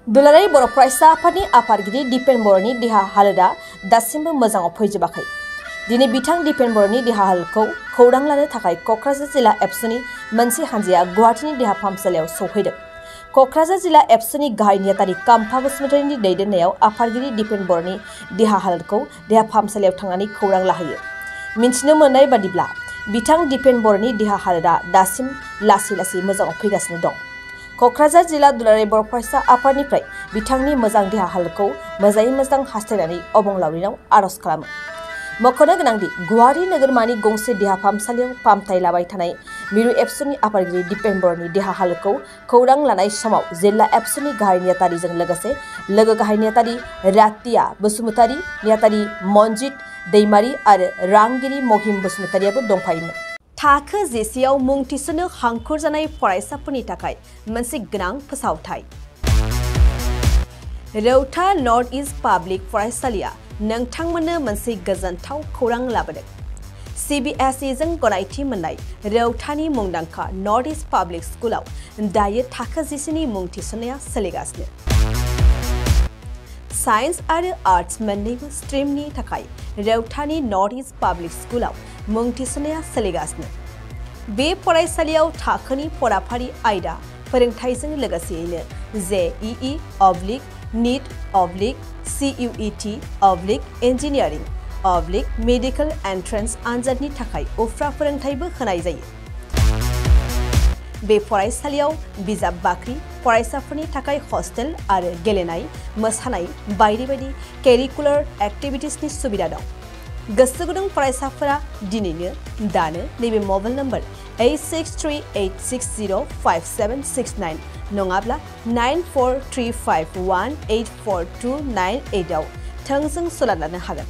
दुलाराय बर' फरायसा आफादनि आफादगिरि दिपेन बर'नि देहा हालोदा दासिमबो मोजाङाव फैजोबाखै। दिनै बिथां दिपेन बर'नि देहा हालोदखौ खौरां लानो थाखाय क'क्राझार जिल्ला एबसुनि मोनसे हानजाया गुवाहाटीनि देहा फाहामसालियाव सौफैदों। क'क्राझार जिल्ला एबसुनि गाहाय नेहाथारि काम्फा बसुमतारीनि दैदेननायाव आफादगिरि दिपेन बर'नि देहा हालोदखौ देहा फाहामसालियाव थांनानै खौरां लाहैयो। मिन्थिनो मोननाय बादिब्ला बिथां दिपेन बर'नि देहा हालोदा दासिम लासै मोजाङाव फैगासिनो दं। क'क्राझार जिल्ला दुलाराय बर' फरायसा आफादनिफ्राय बिथांनि मोजां देहा हालोदखौ मोजाङै मोजां हास्थायनानै अबंलावरिनाव आर'ज खालामो। मख'नो गोनांदि गुवाहाटी नोगोरमानि गंसे देहा फाहामसालियाव फाहामथाय लाबाय थानाय मिरु एबसुनि आफादगिरि दिपेन बर'नि देहा हालोदखौ खौरां लानाय समाव जिल्ला एबसुनि गाहाय नेहाथारिजों लोगोसे लोगो गाहाय नेहाथारि रातिया बसुमतारी, नेहाथारि मनजित दैमारी आरो रांगिरि महिम बसुमतारीयाबो दंफायोमोन। थाखो जिसेआव मुं थिसननो हांखुर जानाय फरायसाफोरनि थाखाय मोनसे गोनां फोसावथाय। रौता नर्थ इस्ट पाब्लिक फरायसालिया नोंथांमोननो मोनसे गोजोनथाव खौरां लाबोदों। CBSE जों गनायथि मोननाय रौतानि मुंदांखा नर्थ इस्ट पाब्लिक स्कुलाव दायो थाखो जिसेनि मुं थिसननाया सोलिगासिनो। साइन्स आरो आर्ट्स मोन्नैबो स्ट्रिमनि थाखाय रौतानि नर्थ इस्ट पाब्लिक स्कुलाव मुं थिसननाया सोलिगासिनो। बे फरायसालियाव थाखोनि फराफारि आयदा फोरोंथायजों लोगोसेयैनो JEE NEET CUET engineering medical entrance आनजादनि थाखाय उफ्रा फोरोंथायबो होनाय जायो। बे फरायसालियाव बिजाब बाख्रि, फरायसाफोरनि थाखाय हस्टेल आरो गेलेनाय, मोसानाय बायदि केरिकुलार एक्टिभिटिसनि सुबिदा दं। गोसो गुदुं फरायसाफोरा दिनैनो दानो नैबे मबाइल नम्बर 8638605769 नङाब्ला 9435184298 आव थोंजों सोलाद लानो हागोन।